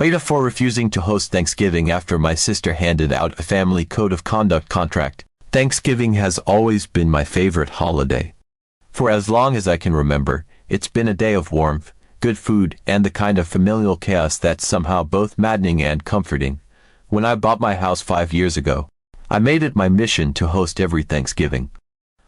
AITA for refusing to host Thanksgiving after my sister handed out a family code of conduct contract. Thanksgiving has always been my favorite holiday. For as long as I can remember, it's been a day of warmth, good food, and the kind of familial chaos that's somehow both maddening and comforting. When I bought my house 5 years ago, I made it my mission to host every Thanksgiving.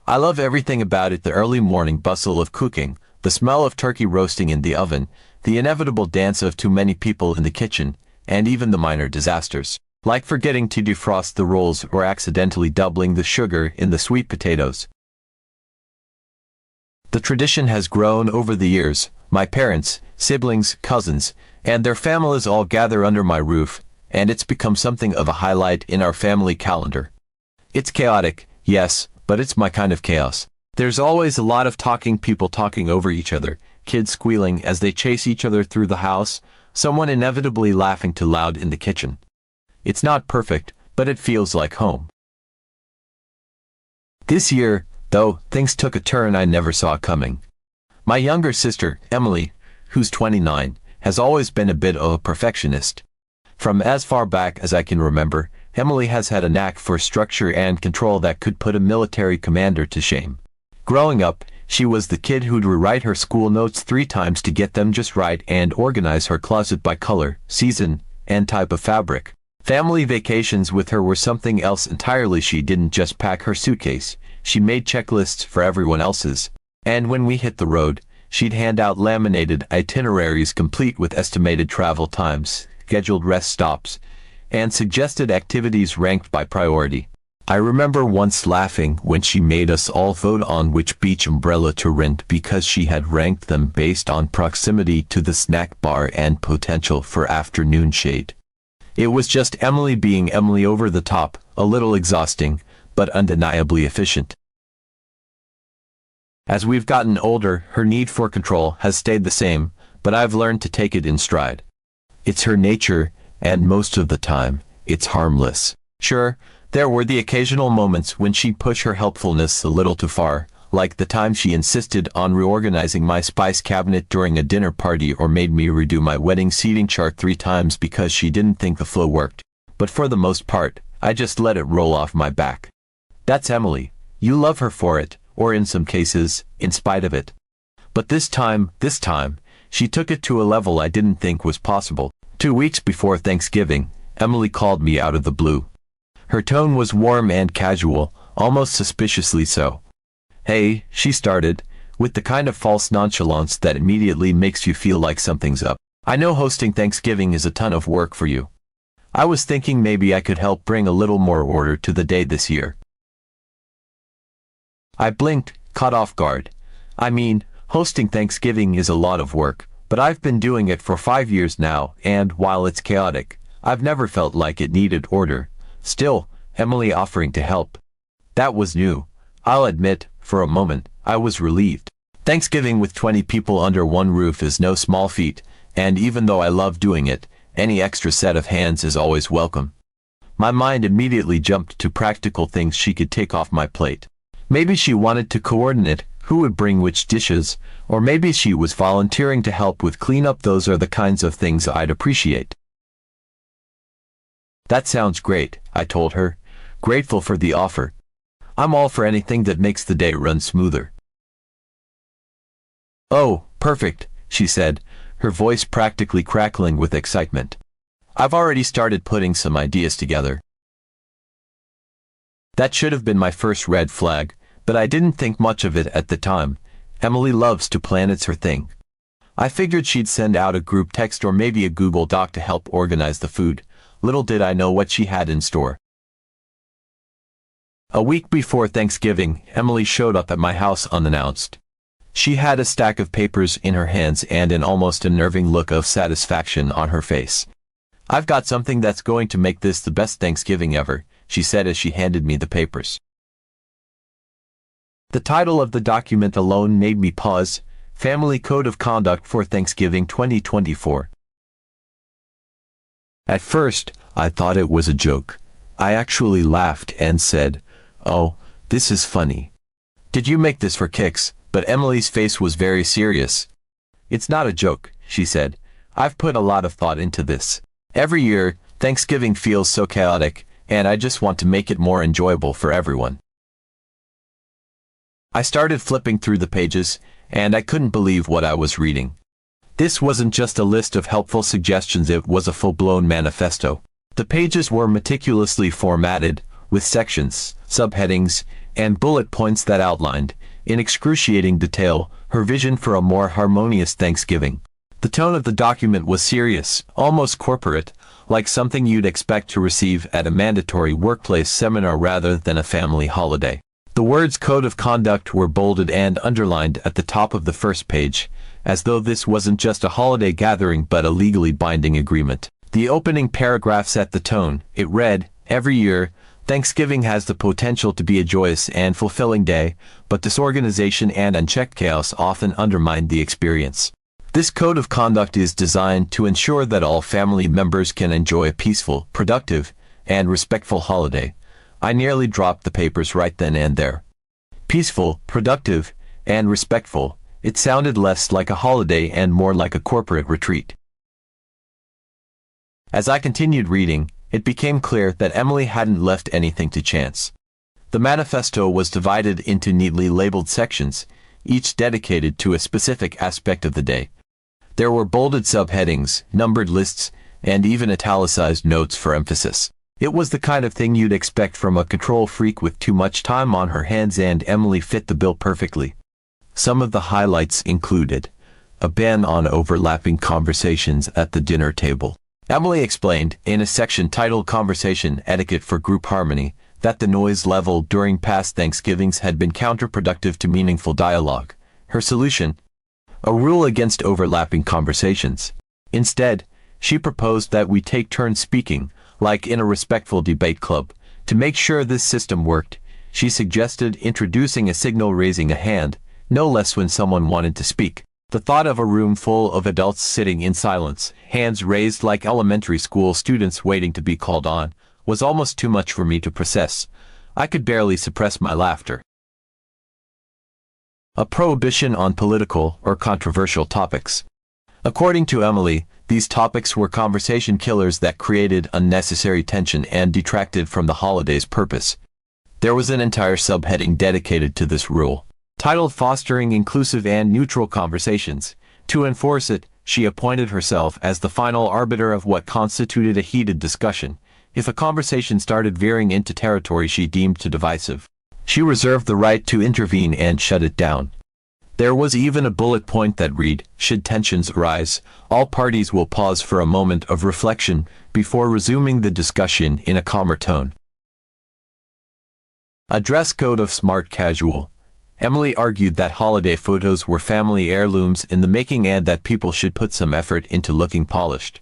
I love everything about it: the early morning bustle of cooking, the smell of turkey roasting in the oven, the inevitable dance of too many people in the kitchen, and even the minor disasters, like forgetting to defrost the rolls or accidentally doubling the sugar in the sweet potatoes. The tradition has grown over the years. My parents, siblings, cousins, and their families all gather under my roof, and it's become something of a highlight in our family calendar. It's chaotic, yes, but it's my kind of chaos. There's always a lot of talking, people talking over each other, kids squealing as they chase each other through the house, someone inevitably laughing too loud in the kitchen. It's not perfect, but it feels like home. This year, though, things took a turn I never saw coming. My younger sister, Emily, who's 29, has always been a bit of a perfectionist. From as far back as I can remember, Emily has had a knack for structure and control that could put a military commander to shame. Growing up, she was the kid who'd rewrite her school notes 3 times to get them just right and organize her closet by color, season, and type of fabric. Family vacations with her were something else entirely. She didn't just pack her suitcase, she made checklists for everyone else's. And when we hit the road, she'd hand out laminated itineraries complete with estimated travel times, scheduled rest stops, and suggested activities ranked by priority. I remember once laughing when she made us all vote on which beach umbrella to rent because she had ranked them based on proximity to the snack bar and potential for afternoon shade. It was just Emily being Emily, over the top, a little exhausting, but undeniably efficient. As we've gotten older, her need for control has stayed the same, but I've learned to take it in stride. It's her nature, and most of the time, it's harmless. Sure, there were the occasional moments when she'd push her helpfulness a little too far, like the time she insisted on reorganizing my spice cabinet during a dinner party or made me redo my wedding seating chart 3 times because she didn't think the flow worked. But for the most part, I just let it roll off my back. That's Emily. You love her for it, or in some cases, in spite of it. But this time, she took it to a level I didn't think was possible. 2 weeks before Thanksgiving, Emily called me out of the blue. Her tone was warm and casual, almost suspiciously so. "Hey," she started, with the kind of false nonchalance that immediately makes you feel like something's up. "I know hosting Thanksgiving is a ton of work for you. I was thinking maybe I could help bring a little more order to the day this year." I blinked, caught off guard. I mean, hosting Thanksgiving is a lot of work, but I've been doing it for 5 years now, and while it's chaotic, I've never felt like it needed order. Still, Emily offering to help. That was new. I'll admit, for a moment, I was relieved. Thanksgiving with 20 people under one roof is no small feat, and even though I love doing it, any extra set of hands is always welcome. My mind immediately jumped to practical things she could take off my plate. Maybe she wanted to coordinate who would bring which dishes, or maybe she was volunteering to help with cleanup. Those are the kinds of things I'd appreciate. "That sounds great," I told her, grateful for the offer. "I'm all for anything that makes the day run smoother." "Oh, perfect," she said, her voice practically crackling with excitement. "I've already started putting some ideas together." That should have been my first red flag, but I didn't think much of it at the time. Emily loves to plan, it's her thing. I figured she'd send out a group text or maybe a Google Doc to help organize the food. Little did I know what she had in store. A week before Thanksgiving, Emily showed up at my house unannounced. She had a stack of papers in her hands and an almost unnerving look of satisfaction on her face. "I've got something that's going to make this the best Thanksgiving ever," she said as she handed me the papers. The title of the document alone made me pause: Family Code of Conduct for Thanksgiving 2024. At first, I thought it was a joke. I actually laughed and said, "Oh, this is funny. Did you make this for kicks?" But Emily's face was very serious. "It's not a joke," she said. I've put a lot of thought into this. Every year, Thanksgiving feels so chaotic, and I just want to make it more enjoyable for everyone. I started flipping through the pages, and I couldn't believe what I was reading. This wasn't just a list of helpful suggestions, it was a full-blown manifesto. The pages were meticulously formatted, with sections, subheadings, and bullet points that outlined, in excruciating detail, her vision for a more harmonious Thanksgiving. The tone of the document was serious, almost corporate, like something you'd expect to receive at a mandatory workplace seminar rather than a family holiday. The words Code of Conduct were bolded and underlined at the top of the first page, as though this wasn't just a holiday gathering but a legally binding agreement. The opening paragraph set the tone. It read, "Every year, Thanksgiving has the potential to be a joyous and fulfilling day, but disorganization and unchecked chaos often undermine the experience. This code of conduct is designed to ensure that all family members can enjoy a peaceful, productive, and respectful holiday." I nearly dropped the papers right then and there. Peaceful, productive, and respectful. It sounded less like a holiday and more like a corporate retreat. As I continued reading, it became clear that Emily hadn't left anything to chance. The manifesto was divided into neatly labeled sections, each dedicated to a specific aspect of the day. There were bolded subheadings, numbered lists, and even italicized notes for emphasis. It was the kind of thing you'd expect from a control freak with too much time on her hands, and Emily fit the bill perfectly. Some of the highlights included a ban on overlapping conversations at the dinner table. Emily explained, in a section titled Conversation Etiquette for Group Harmony, that the noise level during past Thanksgivings had been counterproductive to meaningful dialogue. Her solution? A rule against overlapping conversations. Instead, she proposed that we take turns speaking, like in a respectful debate club. To make sure this system worked, she suggested introducing a signal raising a hand, no less when someone wanted to speak. The thought of a room full of adults sitting in silence, hands raised like elementary school students waiting to be called on, was almost too much for me to process. I could barely suppress my laughter. A prohibition on political or controversial topics. According to Emily, these topics were conversation killers that created unnecessary tension and detracted from the holiday's purpose. There was an entire subheading dedicated to this rule, titled Fostering Inclusive and Neutral Conversations. To enforce it, she appointed herself as the final arbiter of what constituted a heated discussion. If a conversation started veering into territory she deemed too divisive, she reserved the right to intervene and shut it down. There was even a bullet point that read, "Should tensions arise, all parties will pause for a moment of reflection before resuming the discussion in a calmer tone." A dress code of smart casual. Emily argued that holiday photos were family heirlooms in the making and that people should put some effort into looking polished.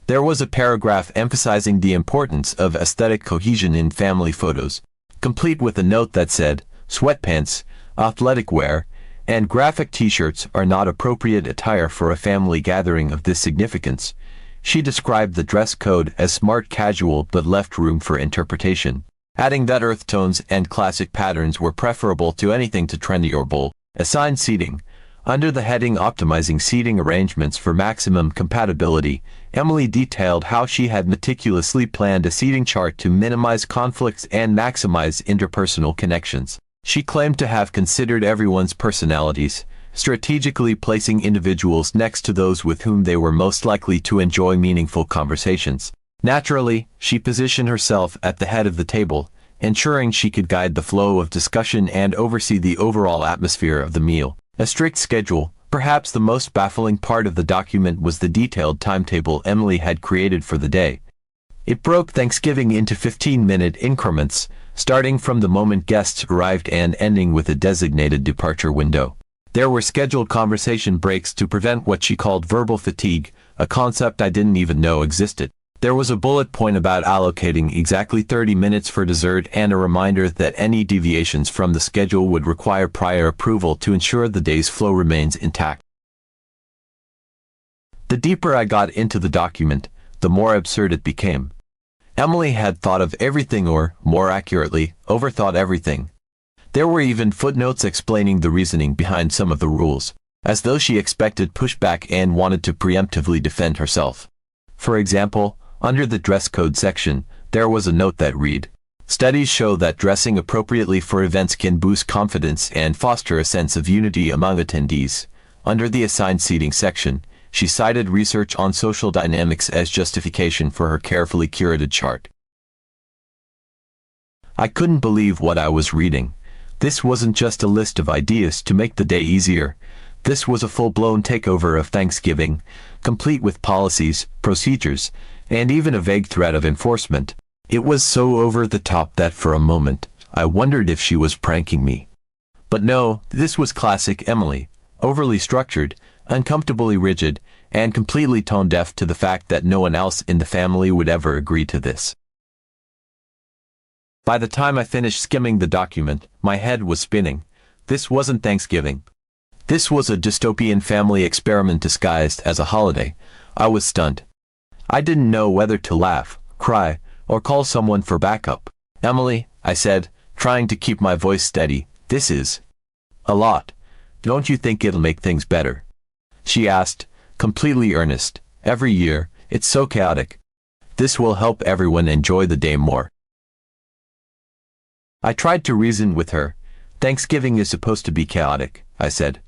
There was a paragraph emphasizing the importance of aesthetic cohesion in family photos, complete with a note that said, "Sweatpants, athletic wear, and graphic t-shirts are not appropriate attire for a family gathering of this significance." She described the dress code as smart casual but left room for interpretation, adding that earth tones and classic patterns were preferable to anything too trendy or bold. Assigned seating. Under the heading Optimizing Seating Arrangements for Maximum Compatibility, Emily detailed how she had meticulously planned a seating chart to minimize conflicts and maximize interpersonal connections. She claimed to have considered everyone's personalities, strategically placing individuals next to those with whom they were most likely to enjoy meaningful conversations. Naturally, she positioned herself at the head of the table, ensuring she could guide the flow of discussion and oversee the overall atmosphere of the meal. A strict schedule. Perhaps the most baffling part of the document was the detailed timetable Emily had created for the day. It broke Thanksgiving into 15-minute increments, starting from the moment guests arrived and ending with a designated departure window. There were scheduled conversation breaks to prevent what she called verbal fatigue, a concept I didn't even know existed. There was a bullet point about allocating exactly 30 minutes for dessert and a reminder that any deviations from the schedule would require prior approval to ensure the day's flow remains intact. The deeper I got into the document, the more absurd it became. Emily had thought of everything, or, more accurately, overthought everything. There were even footnotes explaining the reasoning behind some of the rules. as though she expected pushback and wanted to preemptively defend herself. For example, under the dress code section, there was a note that read, "Studies show that dressing appropriately for events can boost confidence and foster a sense of unity among attendees." Under the assigned seating section, she cited research on social dynamics as justification for her carefully curated chart. I couldn't believe what I was reading. This wasn't just a list of ideas to make the day easier. This was a full-blown takeover of Thanksgiving, complete with policies, procedures, and even a vague threat of enforcement. It was so over the top that for a moment, I wondered if she was pranking me. But no, this was classic Emily, overly structured, uncomfortably rigid, and completely tone-deaf to the fact that no one else in the family would ever agree to this. By the time I finished skimming the document, my head was spinning. This wasn't Thanksgiving. This was a dystopian family experiment disguised as a holiday. I was stunned. I didn't know whether to laugh, cry, or call someone for backup. "Emily," I said, trying to keep my voice steady, "this is a lot. Don't you think it'll make things better?" She asked, completely earnest. "Every year, it's so chaotic. This will help everyone enjoy the day more." I tried to reason with her. "Thanksgiving is supposed to be chaotic," I said.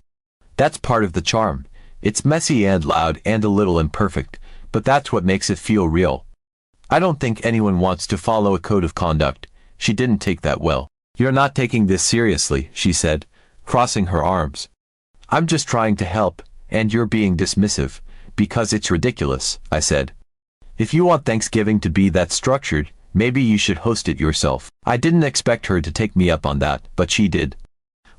"That's part of the charm. It's messy and loud and a little imperfect, but that's what makes it feel real. I don't think anyone wants to follow a code of conduct." She didn't take that well. "You're not taking this seriously," she said, crossing her arms. "I'm just trying to help, and you're being dismissive, because it's ridiculous," I said. "If you want Thanksgiving to be that structured, maybe you should host it yourself." I didn't expect her to take me up on that, but she did.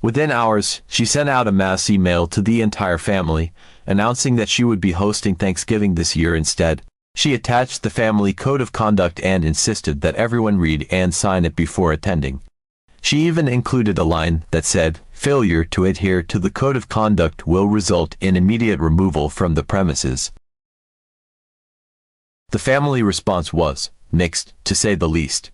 Within hours, she sent out a mass email to the entire family, announcing that she would be hosting Thanksgiving this year instead. She attached the family code of conduct and insisted that everyone read and sign it before attending. She even included a line that said, "Failure to adhere to the code of conduct will result in immediate removal from the premises." The family response was mixed, to say the least.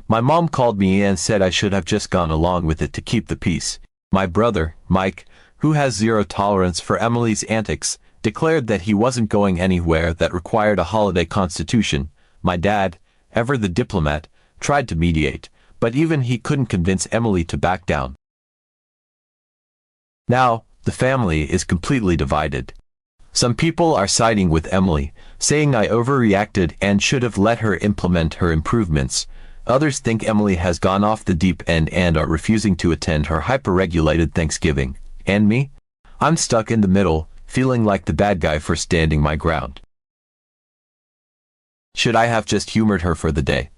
My mom called me and said I should have just gone along with it to keep the peace. My brother, Mike, who has zero tolerance for Emily's antics, declared that he wasn't going anywhere that required a holiday constitution. My dad, ever the diplomat, tried to mediate, but even he couldn't convince Emily to back down. Now, the family is completely divided. Some people are siding with Emily, saying I overreacted and should have let her implement her improvements. Others think Emily has gone off the deep end and are refusing to attend her hyper-regulated Thanksgiving. And me? I'm stuck in the middle, feeling like the bad guy for standing my ground. Should I have just humored her for the day?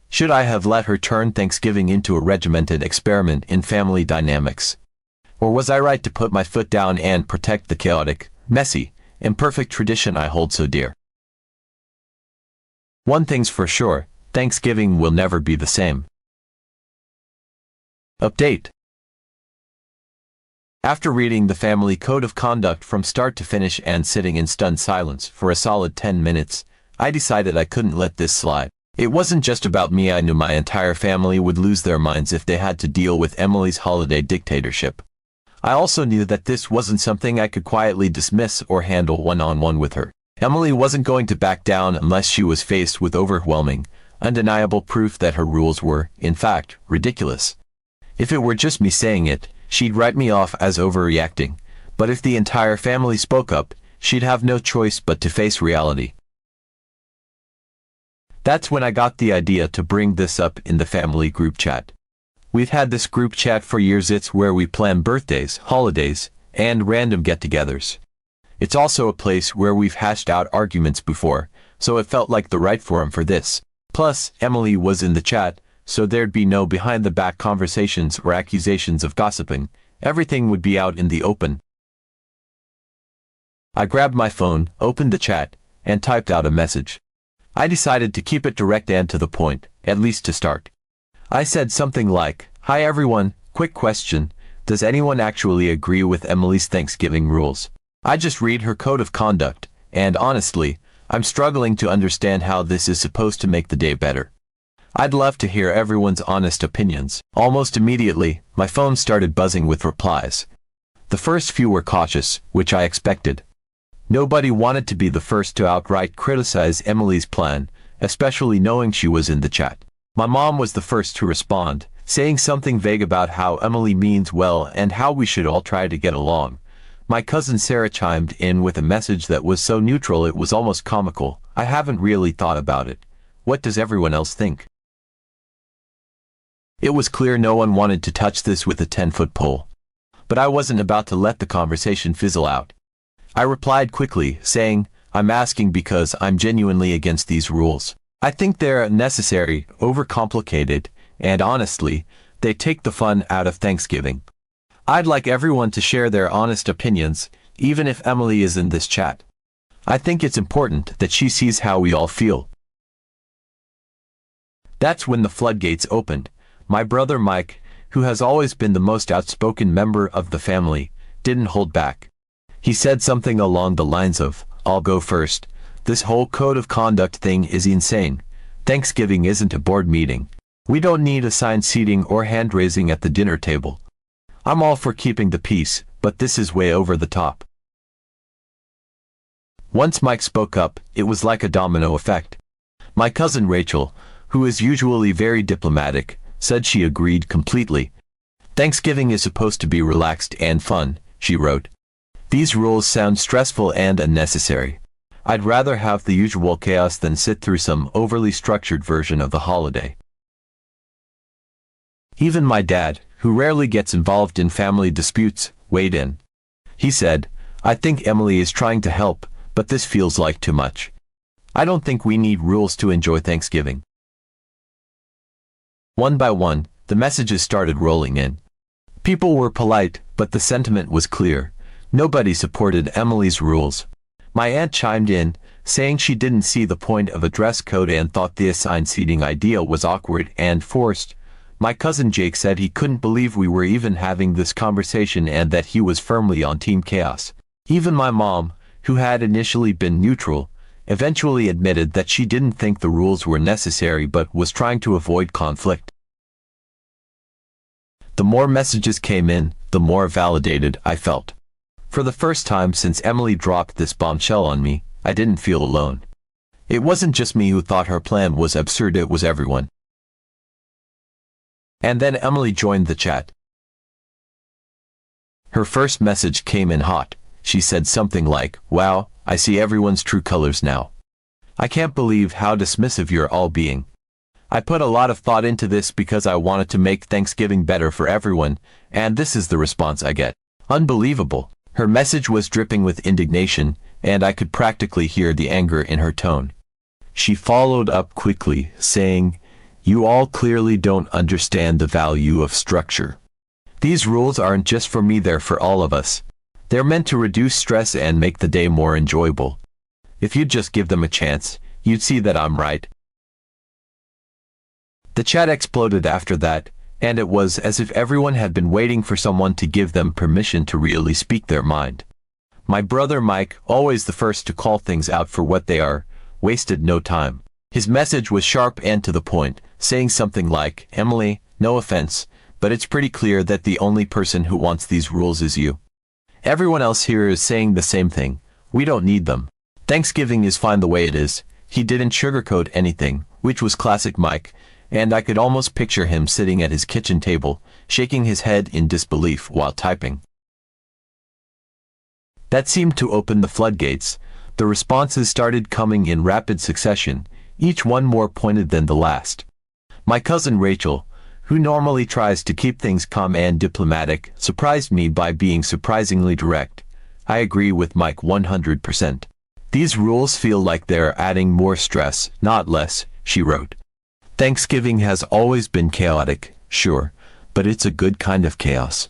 Should I have let her turn Thanksgiving into a regimented experiment in family dynamics? Or was I right to put my foot down and protect the chaotic, messy, imperfect tradition I hold so dear? One thing's for sure, Thanksgiving will never be the same. Update. After reading the family code of conduct from start to finish and sitting in stunned silence for a solid 10 minutes, I decided I couldn't let this slide. It wasn't just about me. I knew my entire family would lose their minds if they had to deal with Emily's holiday dictatorship. I also knew that this wasn't something I could quietly dismiss or handle one-on-one with her. Emily wasn't going to back down unless she was faced with overwhelming, undeniable proof that her rules were, in fact, ridiculous. If it were just me saying it, she'd write me off as overreacting, but if the entire family spoke up, she'd have no choice but to face reality. That's when I got the idea to bring this up in the family group chat. We've had this group chat for years. It's where we plan birthdays, holidays, and random get-togethers. It's also a place where we've hashed out arguments before, so it felt like the right forum for this. Plus, Emily was in the chat, so there'd be no behind-the-back conversations or accusations of gossiping. Everything would be out in the open. I grabbed my phone, opened the chat, and typed out a message. I decided to keep it direct and to the point, at least to start. I said something like, "Hi everyone, quick question. Does anyone actually agree with Emily's Thanksgiving rules? I just read her code of conduct, and honestly, I'm struggling to understand how this is supposed to make the day better. I'd love to hear everyone's honest opinions." Almost immediately, my phone started buzzing with replies. The first few were cautious, which I expected. Nobody wanted to be the first to outright criticize Emily's plan, especially knowing she was in the chat. My mom was the first to respond, saying something vague about how Emily means well and how we should all try to get along. My cousin Sarah chimed in with a message that was so neutral it was almost comical. I haven't really thought about it. What does everyone else think? It was clear no one wanted to touch this with a 10-foot pole. But I wasn't about to let the conversation fizzle out. I replied quickly, saying, I'm asking because I'm genuinely against these rules. I think they're unnecessary, overcomplicated, and honestly, they take the fun out of Thanksgiving. I'd like everyone to share their honest opinions, even if Emily is in this chat. I think it's important that she sees how we all feel. That's when the floodgates opened. My brother Mike, who has always been the most outspoken member of the family, didn't hold back. He said something along the lines of, I'll go first. This whole code of conduct thing is insane. Thanksgiving isn't a board meeting. We don't need assigned seating or hand-raising at the dinner table. I'm all for keeping the peace, but this is way over the top. Once Mike spoke up, it was like a domino effect. My cousin Rachel, who is usually very diplomatic, said she agreed completely. Thanksgiving is supposed to be relaxed and fun, she wrote. These rules sound stressful and unnecessary. I'd rather have the usual chaos than sit through some overly structured version of the holiday. Even my dad, who rarely gets involved in family disputes, weighed in. He said, I think Emily is trying to help, but this feels like too much. I don't think we need rules to enjoy Thanksgiving. One by one, the messages started rolling in. People were polite, but the sentiment was clear. Nobody supported Emily's rules. My aunt chimed in, saying she didn't see the point of a dress code and thought the assigned seating idea was awkward and forced. My cousin Jake said he couldn't believe we were even having this conversation and that he was firmly on Team Chaos. Even my mom, who had initially been neutral, eventually admitted that she didn't think the rules were necessary but was trying to avoid conflict. The more messages came in, the more validated I felt. For the first time since Emily dropped this bombshell on me, I didn't feel alone. It wasn't just me who thought her plan was absurd, it was everyone. And then Emily joined the chat. Her first message came in hot. She said something like, wow, I see everyone's true colors now. I can't believe how dismissive you're all being. I put a lot of thought into this because I wanted to make Thanksgiving better for everyone, and this is the response I get. Unbelievable. Her message was dripping with indignation, and I could practically hear the anger in her tone. She followed up quickly, saying, you all clearly don't understand the value of structure. These rules aren't just for me, they're for all of us. They're meant to reduce stress and make the day more enjoyable. If you'd just give them a chance, you'd see that I'm right. The chat exploded after that, and it was as if everyone had been waiting for someone to give them permission to really speak their mind. My brother Mike, always the first to call things out for what they are, wasted no time. His message was sharp and to the point, saying something like, Emily, no offense, but it's pretty clear that the only person who wants these rules is you. Everyone else here is saying the same thing. We don't need them. Thanksgiving is fine the way it is. He didn't sugarcoat anything, which was classic Mike, and I could almost picture him sitting at his kitchen table, shaking his head in disbelief while typing. That seemed to open the floodgates. The responses started coming in rapid succession, each one more pointed than the last. My cousin Rachel, who normally tries to keep things calm and diplomatic, surprised me by being surprisingly direct. I agree with Mike 100%. These rules feel like they're adding more stress, not less, she wrote. Thanksgiving has always been chaotic, sure, but it's a good kind of chaos.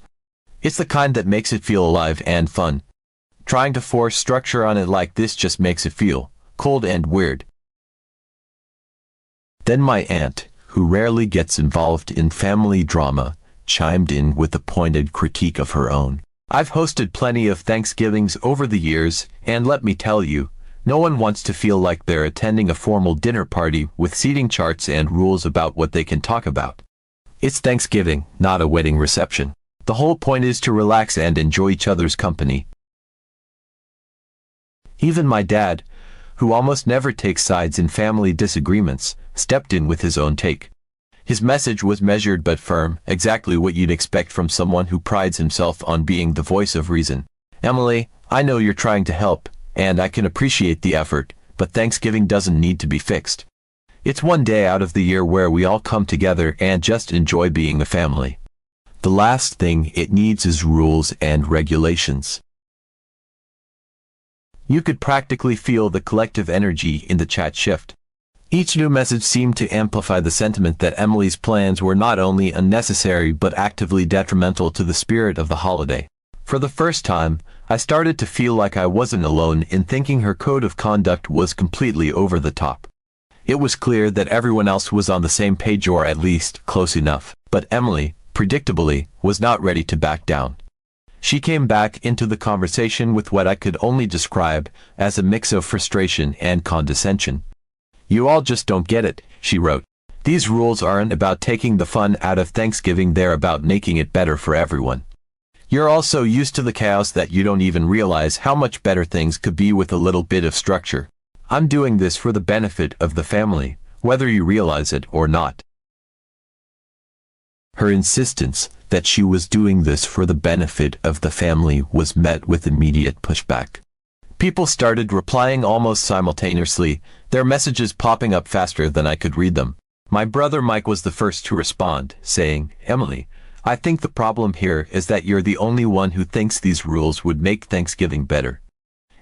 It's the kind that makes it feel alive and fun. Trying to force structure on it like this just makes it feel cold and weird. Then my aunt, who rarely gets involved in family drama, chimed in with a pointed critique of her own. I've hosted plenty of Thanksgivings over the years, and let me tell you, no one wants to feel like they're attending a formal dinner party with seating charts and rules about what they can talk about. It's Thanksgiving, not a wedding reception. The whole point is to relax and enjoy each other's company. Even my dad, who almost never takes sides in family disagreements, stepped in with his own take. His message was measured but firm, exactly what you'd expect from someone who prides himself on being the voice of reason. Emily, I know you're trying to help, and I can appreciate the effort, but Thanksgiving doesn't need to be fixed. It's one day out of the year where we all come together and just enjoy being a family. The last thing it needs is rules and regulations. You could practically feel the collective energy in the chat shift. Each new message seemed to amplify the sentiment that Emily's plans were not only unnecessary but actively detrimental to the spirit of the holiday. For the first time, I started to feel like I wasn't alone in thinking her code of conduct was completely over the top. It was clear that everyone else was on the same page, or at least close enough, but Emily, predictably, was not ready to back down. She came back into the conversation with what I could only describe as a mix of frustration and condescension. "You all just don't get it," she wrote. "These rules aren't about taking the fun out of Thanksgiving, they're about making it better for everyone. You're all so used to the chaos that you don't even realize how much better things could be with a little bit of structure. I'm doing this for the benefit of the family, whether you realize it or not." Her insistence that she was doing this for the benefit of the family was met with immediate pushback. People started replying almost simultaneously, their messages popping up faster than I could read them. My brother Mike was the first to respond, saying, "Emily, I think the problem here is that you're the only one who thinks these rules would make Thanksgiving better.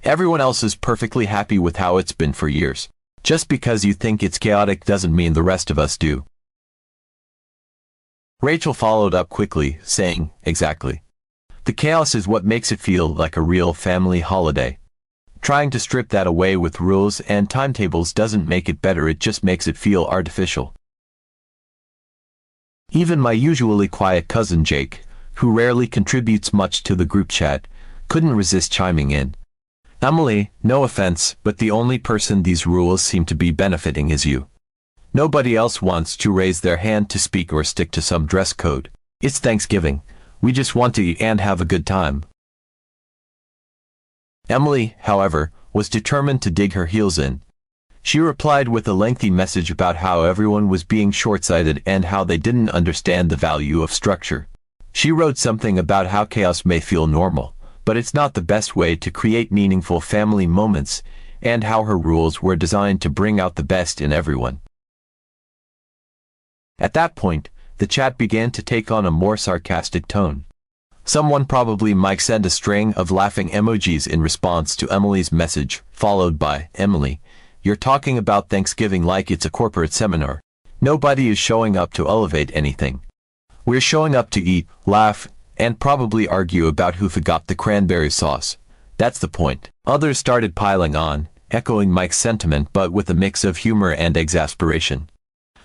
Everyone else is perfectly happy with how it's been for years. Just because you think it's chaotic doesn't mean the rest of us do." Rachel followed up quickly, saying, "Exactly. The chaos is what makes it feel like a real family holiday. Trying to strip that away with rules and timetables doesn't make it better, it just makes it feel artificial." Even my usually quiet cousin Jake, who rarely contributes much to the group chat, couldn't resist chiming in. "Emily, no offense, but the only person these rules seem to be benefiting is you. Nobody else wants to raise their hand to speak or stick to some dress code. It's Thanksgiving. We just want to eat and have a good time." Emily, however, was determined to dig her heels in. She replied with a lengthy message about how everyone was being short-sighted and how they didn't understand the value of structure. She wrote something about how chaos may feel normal, but it's not the best way to create meaningful family moments, and how her rules were designed to bring out the best in everyone. At that point, the chat began to take on a more sarcastic tone. Someone, probably Mike, sent a string of laughing emojis in response to Emily's message, followed by, "Emily, you're talking about Thanksgiving like it's a corporate seminar. Nobody is showing up to elevate anything. We're showing up to eat, laugh, and probably argue about who forgot the cranberry sauce. That's the point." Others started piling on, echoing Mike's sentiment but with a mix of humor and exasperation.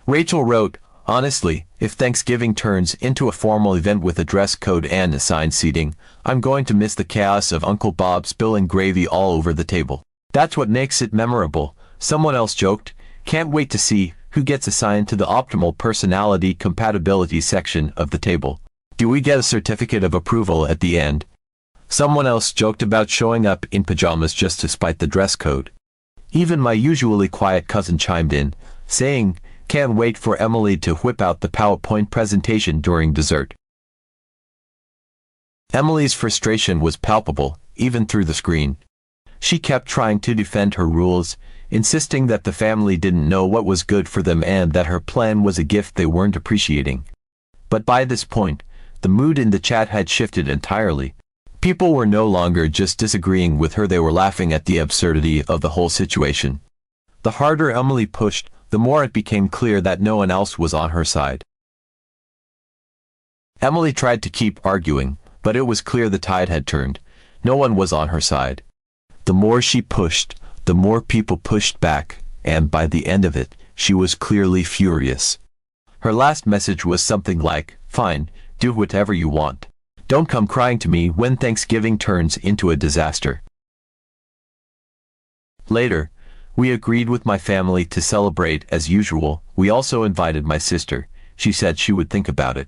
Rachel wrote, "Honestly, if Thanksgiving turns into a formal event with a dress code and assigned seating, I'm going to miss the chaos of Uncle Bob spilling gravy all over the table. That's what makes it memorable." Someone else joked, "Can't wait to see who gets assigned to the optimal personality compatibility section of the table. Do we get a certificate of approval at the end?" Someone else joked about showing up in pajamas just to spite the dress code. Even my usually quiet cousin chimed in, saying, "Can't wait for Emily to whip out the PowerPoint presentation during dessert." Emily's frustration was palpable, even through the screen. She kept trying to defend her rules, insisting that the family didn't know what was good for them and that her plan was a gift they weren't appreciating. But by this point, the mood in the chat had shifted entirely. People were no longer just disagreeing with her, they were laughing at the absurdity of the whole situation. The harder Emily pushed, the more it became clear that no one else was on her side. Emily tried to keep arguing, but it was clear the tide had turned. No one was on her side. The more she pushed, the more people pushed back, and by the end of it, she was clearly furious. Her last message was something like, "Fine, do whatever you want. Don't come crying to me when Thanksgiving turns into a disaster." Later, we agreed with my family to celebrate as usual. We also invited my sister. She said she would think about it.